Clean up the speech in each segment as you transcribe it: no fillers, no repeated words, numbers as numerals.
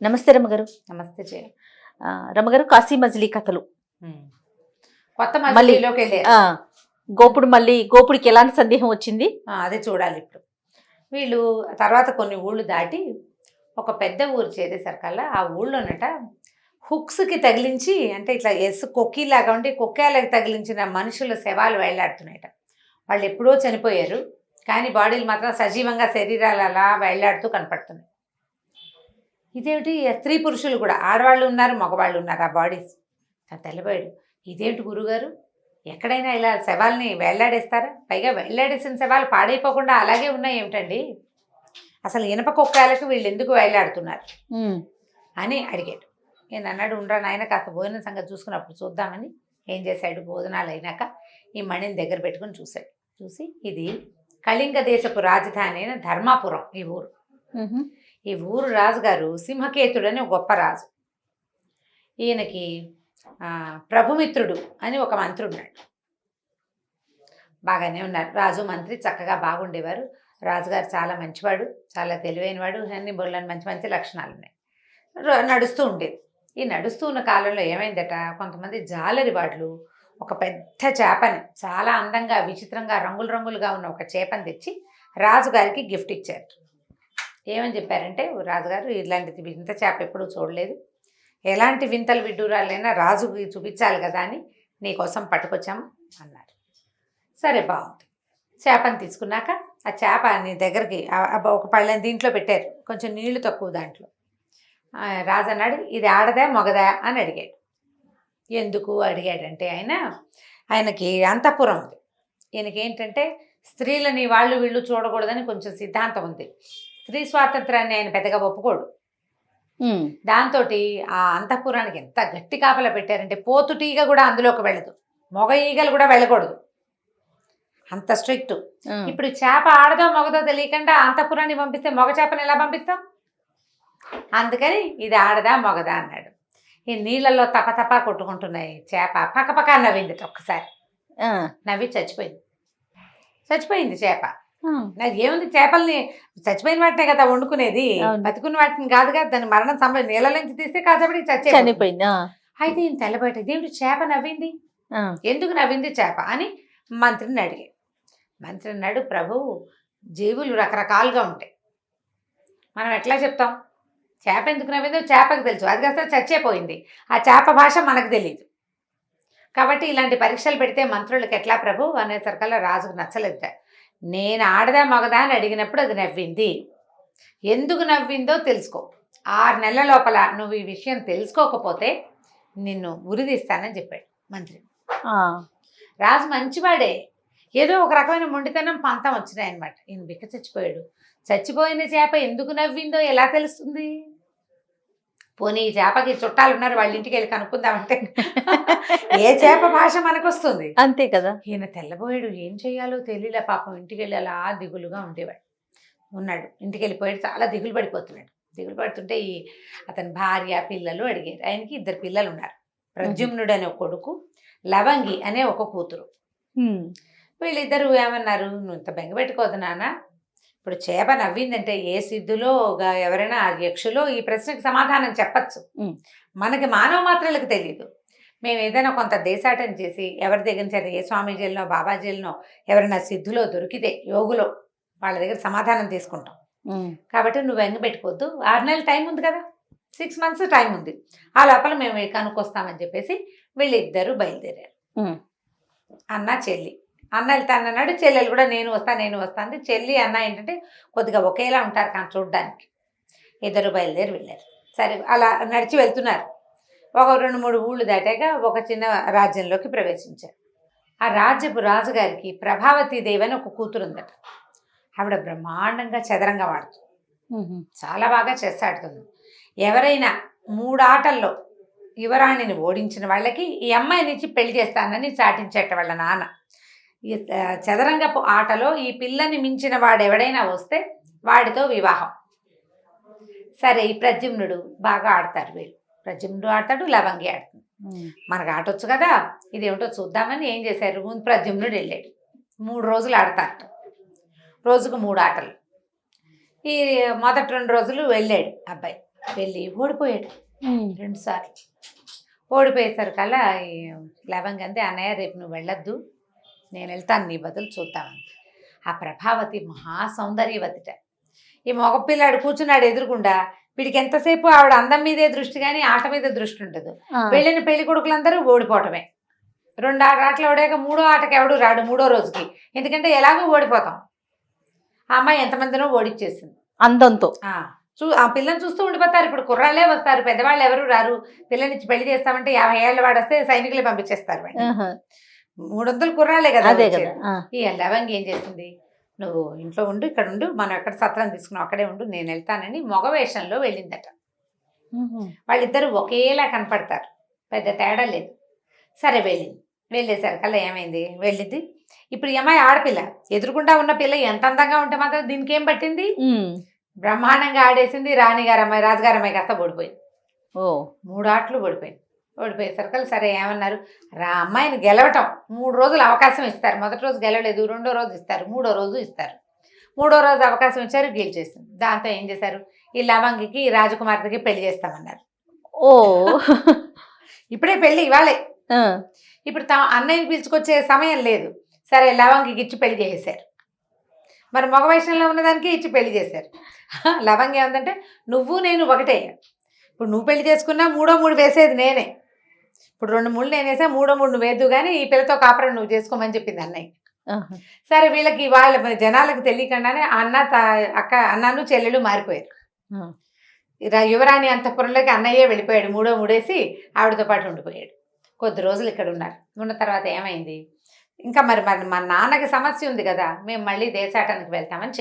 నమస్తే రమ్మగారు. నమస్తే జయ. రమ్మగారు, కాశీ మజిలీ కథలు కొత్త మళ్ళీ మజిలీలోకి వెళ్ళారు. గోపుడికి ఎలాంటి సందేహం వచ్చింది? అదే చూడాలి ఇప్పుడు. వీళ్ళు తర్వాత కొన్ని ఊళ్ళు దాటి ఒక పెద్ద ఊరు చేరేసరికల్లా ఆ ఊళ్ళోనట హుక్స్కి తగిలించి, అంటే ఇట్లా కొక్కిలాగా ఉండి కొక్కేలకు తగిలించిన మనుషుల శవాలు వేళ్లాడుతున్నాయట. వాళ్ళు ఎప్పుడో చనిపోయారు, కానీ బాడీలు మాత్రం సజీవంగా శరీరాలు అలా వేళ్లాడుతూ కనపడుతున్నాయి. ఇదేమిటి, స్త్రీ పురుషులు కూడా, ఆడవాళ్ళు ఉన్నారు, మగవాళ్ళు ఉన్నారు ఆ బాడీస్. తెల్లబోయాడు, ఇదేమిటి గురుగారు, ఎక్కడైనా ఇలా శవాల్ని వేళ్లాడేస్తారా? పైగా వేళ్లాడేసిన శవాలు పాడైపోకుండా అలాగే ఉన్నాయి ఏమిటండి, అసలు ఇనప కుక్కాలకు వీళ్ళు ఎందుకు వేళ్లాడుతున్నారు అని అడిగాడు. నేను అన్నాడు, ఉండరా నాయన, కాస్త భోజనం సంగతి చూసుకున్నప్పుడు చూద్దామని. ఏం చేశాడు, భోజనాలు అయినాక ఈ మణిని దగ్గర పెట్టుకుని చూశాడు. చూసి ఇది కళింగ దేశపు రాజధాని అయిన ధర్మాపురం ఈ ఊరు. ఈ ఊరు రాజుగారు సింహకేతుడు అని ఒక గొప్ప రాజు. ఈయనకి ప్రభుమిత్రుడు అని ఒక మంత్రి ఉన్నాడు. బాగానే ఉన్నారు, రాజు మంత్రి చక్కగా బాగుండేవారు. రాజుగారు చాలా మంచివాడు, చాలా తెలివైనవాడు, అన్ని బొల్లని మంచి మంచి లక్షణాలు ఉన్నాయి. నడుస్తూ ఉండేది. ఈ నడుస్తూ ఉన్న కాలంలో ఏమైందట, కొంతమంది జాలరి వాళ్ళు ఒక పెద్ద చేపని, చాలా అందంగా విచిత్రంగా రంగులు రంగులుగా ఉన్న ఒక చేపని తెచ్చి రాజుగారికి గిఫ్ట్ ఇచ్చారు. ఏమని చెప్పారంటే, రాజుగారు ఇలాంటిది వింత చేప ఎప్పుడూ చూడలేదు, ఎలాంటి వింతలు విడ్డూరాలైనా రాజుకి చూపించాలి కదా అని నీకోసం పట్టుకొచ్చాము అన్నారు. సరే, బాగుంది. చేపని తీసుకున్నాక ఆ చేప నీ దగ్గరికి ఒక పళ్ళని దీంట్లో పెట్టారు, కొంచెం నీళ్లు తక్కువ దాంట్లో. రాజు అన్నాడు, ఇది ఆడదా మగదా అని అడిగాడు. ఎందుకు అడిగాడంటే, ఆయనకి అంతఃపురం ఉంది. ఈయనకి ఏంటంటే స్త్రీలని వాళ్ళు వీళ్ళు చూడకూడదని కొంచెం సిద్ధాంతం ఉంది. స్త్రీ స్వాతంత్రాన్ని ఆయన పెద్దగా ఒప్పుకోడు. దాంతో ఆ అంతఃపురానికి ఎంత గట్టి కాపలా పెట్టారంటే, పోతుటీగ కూడా అందులోకి వెళ్ళదు, మగ ఈగలు కూడా వెళ్ళకూడదు, అంత స్ట్రిక్ట్. ఇప్పుడు చేప ఆడదో మగదో తెలియకుండా అంతఃపురాన్ని పంపిస్తే మగ చేపని ఎలా పంపిస్తాం? అందుకని ఇది ఆడదా మగదా అన్నాడు. ఈ నీళ్ళల్లో తపతపా కొట్టుకుంటున్నాయి. చేప పక్కపక్క నవ్వింది ఒక్కసారి, నవ్వి చచ్చిపోయింది చేప. నాకు ఏముంది, చేపల్ని చచ్చిపోయిన వాటినే కదా వండుకునేది, బతుకున్న వాటిని కాదు కదా. దాని మరణం సంభవం నీళ్ళ నుంచి తీస్తే కాసేపటికి చచ్చిపోయింది. అయితే ఈయన తెల్లబయట, ఇదేమిటి చేప నవ్వింది, ఎందుకు నవ్వింది చేప అని మంత్రిని అడిగాడు. మంత్రి అన్నాడు, ప్రభు, జీవులు రకరకాలుగా ఉంటాయి, మనం ఎట్లా చెప్తాం? చేప ఎందుకు నవ్విందో చేపకు తెలుసు, అది కాస్త చచ్చిపోయింది, ఆ చేప భాష మనకు తెలియదు. కాబట్టి ఇలాంటి పరీక్షలు పెడితే మంత్రులకు ఎట్లా ప్రభు అనేసరికల్లా రాజుకు నచ్చలేదు. నేను ఆడదా మగదా అని అడిగినప్పుడు అది నవ్వింది, ఎందుకు నవ్విందో తెలుసుకో, 6 నెలల లోపల నువ్వు ఈ విషయం తెలుసుకోకపోతే నిన్ను ఉరిదీస్తానని చెప్పాడు మంత్రి. రాజు మంచివాడే, ఏదో ఒక రకమైన మొండితనం పంతం వచ్చినాయన్నమాట. ఈయన బిక్క చచ్చిపోయాడు. చచ్చిపోయిన చేప ఎందుకు నవ్విందో ఎలా తెలుస్తుంది? పోనీ ఈ చేపకి చుట్టాలు ఉన్నారు, వాళ్ళ ఇంటికి వెళ్ళి కనుక్కుందామంటే ఏ చేప భాష మనకు వస్తుంది? అంతే కదా. ఈయన తెల్లబోయాడు, ఏం చెయ్యాలో తెలియలే పాపం. ఇంటికి వెళ్ళి అలా దిగులుగా ఉన్నాడు. ఇంటికి వెళ్ళిపోయాడు, చాలా దిగులు పడిపోతున్నాడు. దిగులు పడుతుంటే అతని భార్య పిల్లలు అడిగారు. ఆయనకి 2 పిల్లలు ఉన్నారు, ప్రద్యుమ్నుడు అనే ఒక కొడుకు, లవంగి అనే ఒక కూతురు. వీళ్ళిద్దరూ ఏమన్నారు, నువ్వు ఇంత బెంగ పెట్టుకోదు నాన్న, ఇప్పుడు చేప నవ్విందంటే ఏ సిద్ధులో ఎవరైనా యక్షులో ఈ ప్రశ్నకు సమాధానం చెప్పచ్చు, మనకి మానవ మాత్రలకు తెలియదు. మేము ఏదైనా కొంత దేశాటం చేసి ఎవరి దగ్గర సరే, ఏ స్వామీజీలనో బాబాజీలనో ఎవరైనా సిద్ధులో దొరికితే యోగులో వాళ్ళ దగ్గర సమాధానం తీసుకుంటాం. కాబట్టి నువ్వు బెంగ పెట్టుకోవద్దు, 6 నెలల టైం ఉంది కదా, 6 months టైం ఉంది, ఆ లోపల మేము కనుక్కొస్తామని చెప్పేసి వీళ్ళిద్దరూ బయలుదేరారు. అన్న చెల్లి. అన్న వెళ్తానన్నాడు, చెల్లెలు కూడా నేను వస్తాను. చెల్లి అన్న ఏంటంటే కొద్దిగా ఒకేలా ఉంటారు కానీ చూడ్డానికి. ఇద్దరు బయలుదేరి వెళ్ళారు. సరే, అలా నడిచి వెళ్తున్నారు. ఒక 2-3 ఊళ్ళు దాటాక ఒక చిన్న రాజ్యంలోకి ప్రవేశించారు. ఆ రాజ్యపు రాజుగారికి ప్రభావతి దేవి అని ఒక కూతురు ఉందట. ఆవిడ బ్రహ్మాండంగా చదరంగం ఆడుతుంది, చాలా బాగా చెస్ ఆడుతుంది. ఎవరైనా 3 ఆటల్లో యువరాణిని ఓడించిన వాళ్ళకి ఈ అమ్మాయిని ఇచ్చి పెళ్లి చేస్తానని చాటించేట వాళ్ళ నాన్న. ఈ చదరంగపు ఆటలో ఈ పిల్లని మించిన వాడు ఎవడైనా వస్తే వాడితో వివాహం. సరే, ఈ ప్రద్యుమ్నుడు బాగా ఆడతారు వీళ్ళు. ప్రద్యుమ్నుడు ఆడతాడు, లవంగి ఆడుతుంది. మనకు ఆటొచ్చు కదా, ఇదేమిటో చూద్దామని ఏం చేశారు, ప్రద్యుమ్నుడు వెళ్ళాడు. 3 రోజులు ఆడతారట, రోజుకు 3 ఆటలు. ఈ మొదటి 2 రోజులు వెళ్ళాడు అబ్బాయి. వెళ్ళి ఓడిపోయాడు 2 సార్లు. ఓడిపోయేసరికల్లా ఈ లవంగి అంది, అన్నయ్య రేపు నువ్వు వెళ్ళొద్దు, నేను వెళ్తాను నీ బదులు చూద్దామని. ఆ ప్రభావతి మహా సౌందర్యవతిట. ఈ మగపిల్లాడు కూర్చున్నాడు ఎదురుగుండా. వీడికి ఎంతసేపు ఆవిడ అందం మీదే దృష్టి కానీ ఆట మీద దృష్టి ఉంటుంది. వెళ్ళిన పెళ్లి కొడుకులందరూ ఓడిపోవటమే. 2 ఆటలు ఓడాక 3వ ఆటకి ఎవడు రాడు 3వ రోజుకి, ఎందుకంటే ఎలాగో ఓడిపోతాం. ఆ అమ్మాయి ఎంతమందినో ఓడిచ్చేసింది అందంతో. ఆ పిల్లని చూస్తూ ఉండిపోతారు. ఇప్పుడు కుర్రాళ్ళే వస్తారు, పెద్దవాళ్ళు ఎవరు రారు. పిల్లనిచ్చి పెళ్లి చేస్తామంటే 50 ఏళ్ళ వాడు వస్తే సైనికులే పంపించేస్తారు. 300 కుర్రాళ్ళే కదా. ఈ లవంగి ఏం చేసింది, నువ్వు ఇంట్లో ఉండు, ఇక్కడ ఉండు, మనం ఎక్కడ సత్రం తీసుకున్నావు అక్కడే ఉండు, నేను వెళ్తానని మగ వేషంలో వెళ్ళిందట. వాళ్ళిద్దరూ ఒకేలా కనపడతారు, పెద్ద తేడా లేదు. సరే వెళ్ళింది. వెళ్ళేసరికల్లా ఏమైంది, వెళ్ళింది. ఇప్పుడు ఈ అమ్మాయి ఆడపిల్ల, ఎదురుకుండా ఉన్న పిల్ల ఎంత అందంగా ఉంటే మాత్రం దీనికి ఏం పట్టింది, బ్రహ్మాండంగా ఆడేసింది. రాణిగారు అమ్మాయి, రాజుగారు అమ్మాయి కాస్త ఓడిపోయింది. 3 ఆటలు ఓడిపోయింది. ఓడిపోయేసరికల్లా సరే ఏమన్నారు, అమ్మాయిని గెలవటం 3 రోజులు అవకాశం ఇస్తారు. మొదటి రోజు గెలవలేదు, 2వ రోజు ఇస్తారు, 3వ రోజు ఇస్తారు. 3వ రోజు అవకాశం ఇచ్చారు, గెలిచేసింది. దాంతో ఏం చేశారు, ఈ లవంగికి రాజకుమార్తెకి పెళ్లి చేస్తామన్నారు. ఇప్పుడే పెళ్లి ఇవ్వాలే. ఇప్పుడు అన్నయ్యని పిలుచుకొచ్చే సమయం లేదు. సరే లవంగికి ఇచ్చి పెళ్లి చేసేసారు. మరి మగ వయసులో ఉన్నదానికి ఇచ్చి పెళ్లి చేశారు. లవంగి ఏమందంటే, నువ్వు నేను ఒకటే, ఇప్పుడు నువ్వు పెళ్లి చేసుకున్నా 3 వేసేది నేనే. ఇప్పుడు 2 ముళ్ళు నేను వేసా, 3 నువ్వు వేద్దు కానీ ఈ పిల్లతో కాపురం నువ్వు చేసుకోమని చెప్పింది అన్నయ్య. సరే వీళ్ళకి వాళ్ళ జనాలకు తెలియకుండానే అన్నను చెల్లెలు మారిపోయారు. యువరాణి అంతఃపురంలోకి అన్నయ్యే వెళ్ళిపోయాడు. 3 వేసి ఆవిడతో పాటు ఉండిపోయాడు. కొద్ది రోజులు ఇక్కడ ఉన్నారు. ఉన్న తర్వాత ఏమైంది, ఇంకా మరి మా నాన్నకి సమస్య ఉంది కదా, మేము మళ్ళీ దేశాటానికి వెళ్తామని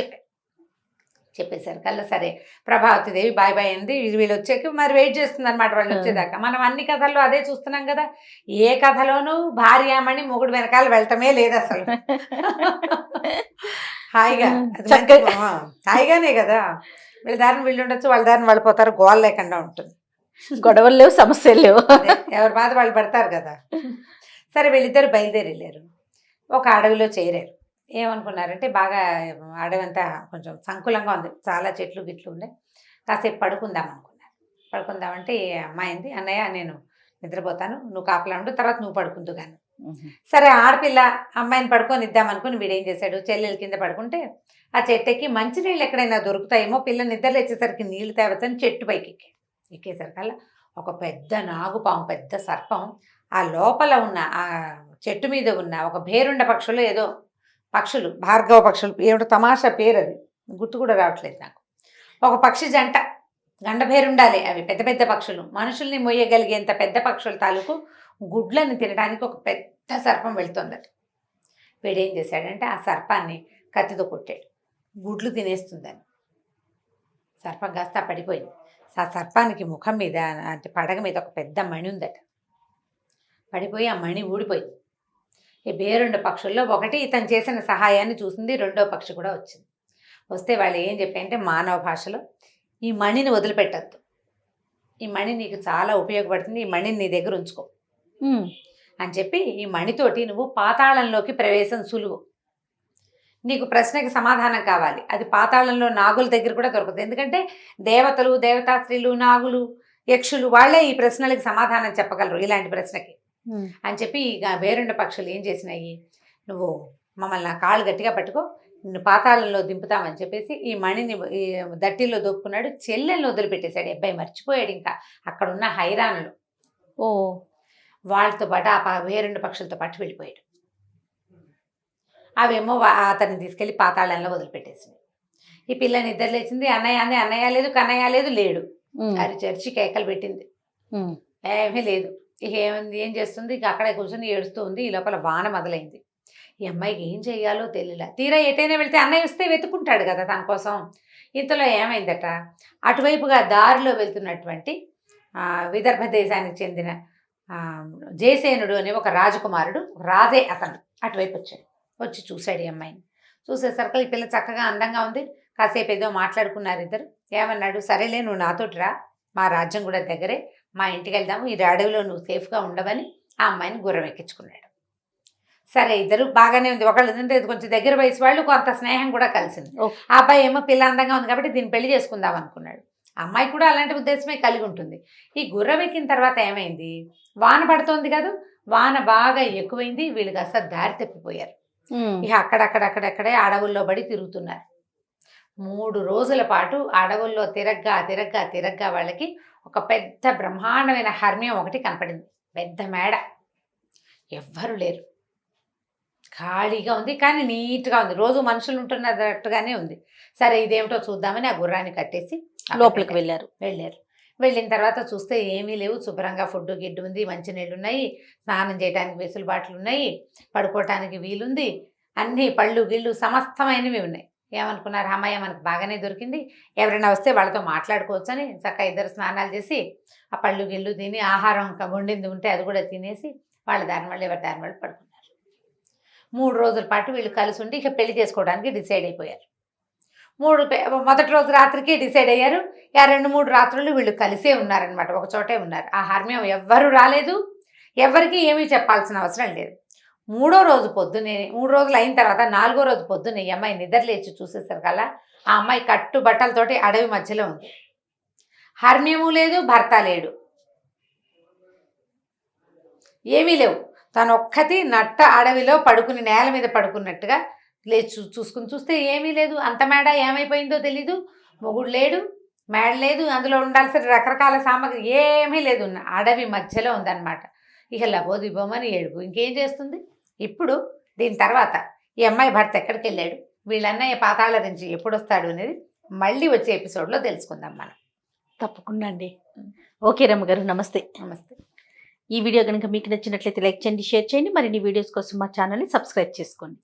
చెప్పేసరికల్లా సరే ప్రభావతి దేవి బాయ్ బాయ్ అంది. వీళ్ళు వచ్చాక మరి వెయిట్ చేస్తుంది అనమాట వాళ్ళు వచ్చేదాకా. మనం అన్ని కథల్లో అదే చూస్తున్నాం కదా, ఏ కథలోనూ భార్యామణి మొగుడు వెనకాల వెళ్ళటమే లేదు అసలు. హాయిగా హాయిగానే కదా, వీళ్ళ దారిని వీళ్ళు ఉండొచ్చు, వాళ్ళ దారిని వాళ్ళు పోతారు, గోల లేకుండా ఉంటుంది, గొడవలు లేవు, సమస్యలు లేవు, ఎవరి బాధ వాళ్ళు పడతారు కదా. సరే వీళ్ళిద్దరు బయలుదేరి వెళ్ళారు. ఒక అడవిలో చేరారు. ఏమనుకున్నారంటే, బాగా అడవి అంతా కొంచెం సంకులంగా ఉంది, చాలా చెట్లు గిట్లు ఉన్నాయి. కాసేపు పడుకుందాం అనుకున్నారు. పడుకుందామంటే అమ్మాయింది, అన్నయ్య నేను నిద్రపోతాను, నువ్వు కాపలా ఉండు, తర్వాత నువ్వు పడుకుందు కానీ. సరే ఆడపిల్ల అమ్మాయిని పడుకొని ఇద్దామనుకుని వీడేం చేశాడు, చెల్లెలు కింద పడుకుంటే ఆ చెట్టుకి మంచినీళ్ళు ఎక్కడైనా దొరుకుతాయేమో, పిల్ల నిద్రలు వచ్చేసరికి నీళ్లు తేవచ్చని చెట్టు పైకి ఎక్కేసరికల్లా ఒక పెద్ద నాగుపాము, పెద్ద సర్పం ఆ లోపల ఉన్న ఆ చెట్టు మీద ఉన్న ఒక భేరుండ పక్షులు, ఏదో పక్షులు, భార్గవ పక్షులు, ఏమిటో తమాషా పేరు, అది గుర్తు కూడా రావట్లేదు నాకు. ఒక పక్షి జంట, గండభేరుండాలి. అవి పెద్ద పెద్ద పక్షులు, మనుషుల్ని మొయ్యగలిగేంత పెద్ద పక్షుల తాలూకు గుడ్లను తినడానికి ఒక పెద్ద సర్పం వెళ్తుందట. వీడేం చేశాడంటే ఆ సర్పాన్ని కత్తితో కొట్టాడు, గుడ్లు తినేస్తుందని. సర్పం కాస్త పడిపోయింది. ఆ సర్పానికి ముఖం మీద అంటే పడగ మీద ఒక పెద్ద మణి ఉందట. పడిపోయి ఆ మణి ఊడిపోయింది. ఈ బేరుండ పక్షుల్లో ఒకటి ఇతను చేసిన సహాయాన్ని చూసింది, 2వ పక్షి కూడా వచ్చింది. వస్తే వాళ్ళు ఏం చెప్పారంటే, మానవ భాషలో ఈ మణిని వదిలిపెట్టద్దు, ఈ మణి నీకు చాలా ఉపయోగపడుతుంది, ఈ మణిని నీ దగ్గర ఉంచుకో అని చెప్పి, ఈ మణితోటి నువ్వు పాతాళంలోకి ప్రవేశం సులువు. నీకు ప్రశ్నకి సమాధానం కావాలి, అది పాతాళంలో నాగుల దగ్గర కూడా దొరకదు. ఎందుకంటే దేవతలు, దేవతాస్త్రీలు, నాగులు, యక్షులు వాళ్ళే ఈ ప్రశ్నలకి సమాధానం చెప్పగలరు, ఇలాంటి ప్రశ్నకి అని చెప్పి ఇక బేరుండ పక్షులు ఏం చేసినాయి, నువ్వు మమ్మల్ని కాళ్ళు గట్టిగా పట్టుకో, నిన్ను పాతాళంలో దింపుతామని చెప్పేసి ఈ మణిని ఈ దట్టిల్లో దొక్కున్నాడు. చెల్లెల్ని వదిలిపెట్టేశాడు. అబ్బాయి మర్చిపోయాడు ఇంకా అక్కడున్న హైరానులు. వాళ్ళతో పాటు ఆ బేరుండ పక్షులతో పాటు వెళ్ళిపోయాడు. అవేమో అతన్ని తీసుకెళ్ళి పాతాళంలో వదిలిపెట్టేసింది. ఈ పిల్ల నిద్ర లేచింది, అన్నయ్య అంది, అన్నయ్య లేదు, కన్నయ్య లేదు, లేడు. అది చర్చి కేకలు పెట్టింది, ఏమీ లేదు. ఇక ఏం చేస్తుంది, ఇక అక్కడే కూర్చొని ఏడుస్తూ ఉంది. ఈ లోపల వాన మొదలైంది. ఈ అమ్మాయికి ఏం చెయ్యాలో తెలియలే. తీరా ఎటైనా వెళ్తే అన్నయ్య వస్తే వెతుకుంటాడు కదా తన కోసం. ఇంతలో ఏమైందట, అటువైపుగా దారిలో వెళ్తున్నటువంటి విదర్భ దేశానికి చెందిన జయసేనుడు అనే ఒక రాజకుమారుడు, రాజే అతను, అటువైపు వచ్చాడు. వచ్చి చూశాడు ఈ అమ్మాయిని. చూసేసరికి ఈ పిల్ల చక్కగా అందంగా ఉంది. కాసేపు ఏదో మాట్లాడుకున్నారు ఇద్దరు. ఏమన్నాడు, సరేలే నువ్వు నాతోటి రా, మా రాజ్యం కూడా దగ్గరే, మా ఇంటికి వెళ్దాము, ఈ అడవిలో నువ్వు సేఫ్గా ఉండవని ఆ అమ్మాయిని గుర్రం ఎక్కించుకున్నాడు. సరే ఇద్దరు బాగానే ఉంది. ఒకళ్ళు ఏంటంటే కొంచెం దగ్గర వయసు వాళ్ళు, కొంత స్నేహం కూడా కలిసింది. ఆ అబ్బాయి ఏమో పిల్ల అందంగా ఉంది కాబట్టి దీన్ని పెళ్లి చేసుకుందాం అనుకున్నాడు. అమ్మాయి కూడా అలాంటి ఉద్దేశమే కలిగి ఉంటుంది. ఈ గుర్రం ఎక్కిన తర్వాత ఏమైంది, వాన పడుతోంది కదా, వాన బాగా ఎక్కువైంది, వీళ్ళకి అసలు దారి తప్పిపోయారు. ఇక అక్కడక్కడక్కడక్కడే అడవుల్లో పడి తిరుగుతున్నారు. 3 రోజుల పాటు అడవుల్లో తిరగ్గా వాళ్ళకి ఒక పెద్ద బ్రహ్మాండమైన హర్మ్యం ఒకటి కనపడింది. పెద్ద మేడ, ఎవ్వరు లేరు, ఖాళీగా ఉంది, కానీ నీట్గా ఉంది, రోజు మనుషులు ఉంటున్నట్టుగానే ఉంది. సరే ఇదేమిటో చూద్దామని ఆ గుర్రాన్ని కట్టేసి లోపలికి వెళ్ళారు. వెళ్ళిన తర్వాత చూస్తే ఏమీ లేవు, శుభ్రంగా ఫుడ్ గిడ్డు ఉంది, మంచినీళ్ళు ఉన్నాయి, స్నానం చేయడానికి వెసులుబాట్లు ఉన్నాయి, పడుకోవటానికి వీలుంది, అన్నీ పళ్ళు గిళ్ళు సమస్తమైనవి ఉన్నాయి. ఏమనుకున్నారు, అమ్మాయి మనకు బాగానే దొరికింది, ఎవరైనా వస్తే వాళ్ళతో మాట్లాడుకోవచ్చు అని చక్కగా ఇద్దరు స్నానాలు చేసి ఆ పళ్ళు గిళ్ళు తిని ఆహారం ఇంకా వండింది ఉంటే అది కూడా తినేసి వాళ్ళ దాని వాళ్ళు ఎవరి దాని వాళ్ళు పడుకున్నారు. 3 రోజుల పాటు వీళ్ళు కలిసి ఉండి ఇక పెళ్లి చేసుకోవడానికి డిసైడ్ అయిపోయారు. మొదటి రోజు రాత్రికి డిసైడ్ అయ్యారు. 2-3 రాత్రులు వీళ్ళు కలిసే ఉన్నారనమాట, ఒక చోటే ఉన్నారు. ఆ హర్మ్యం ఎవ్వరూ రాలేదు, ఎవరికి ఏమీ చెప్పాల్సిన అవసరం లేదు. 3వ రోజు పొద్దునే, 3 రోజులు అయిన తర్వాత 4వ రోజు పొద్దున్నే ఈ అమ్మాయి నిద్రలేచి చూసేసరికల్లా ఆ అమ్మాయి కట్టు బట్టలతోటి అడవి మధ్యలో ఉంది. హర్మ్యము లేదు, భర్త లేడు, ఏమీ లేవు. తను ఒక్కటి నట్ట అడవిలో పడుకుని నేల మీద పడుకున్నట్టుగా లేచి చూసుకుని చూస్తే ఏమీ లేదు. అంత మేడ ఏమైపోయిందో తెలీదు, మొగుడు లేడు, మేడ లేదు, అందులో ఉండాల్సిన రకరకాల సామాగ్రి ఏమీ లేదు, అడవి మధ్యలో ఉందన్నమాట. ఇక లబోదిబోమని ఏడుపు, ఇంకేం చేస్తుంది. ఇప్పుడు దీని తర్వాత ఈ అమ్మాయి భర్త ఎక్కడికి వెళ్ళాడు, వీళ్ళన్నయ్య పాతాళ నుంచి ఎప్పుడు వస్తాడు అనేది మళ్ళీ వచ్చే ఎపిసోడ్లో తెలుసుకుందాం మనం. తప్పకుండా అండి. ఓకే రమ్మగారు, నమస్తే. నమస్తే. ఈ వీడియో కనుక మీకు నచ్చినట్లయితే లైక్ చేయండి, షేర్ చేయండి. మరిన్ని వీడియోస్ కోసం మా ఛానల్ని సబ్స్క్రైబ్ చేసుకోండి.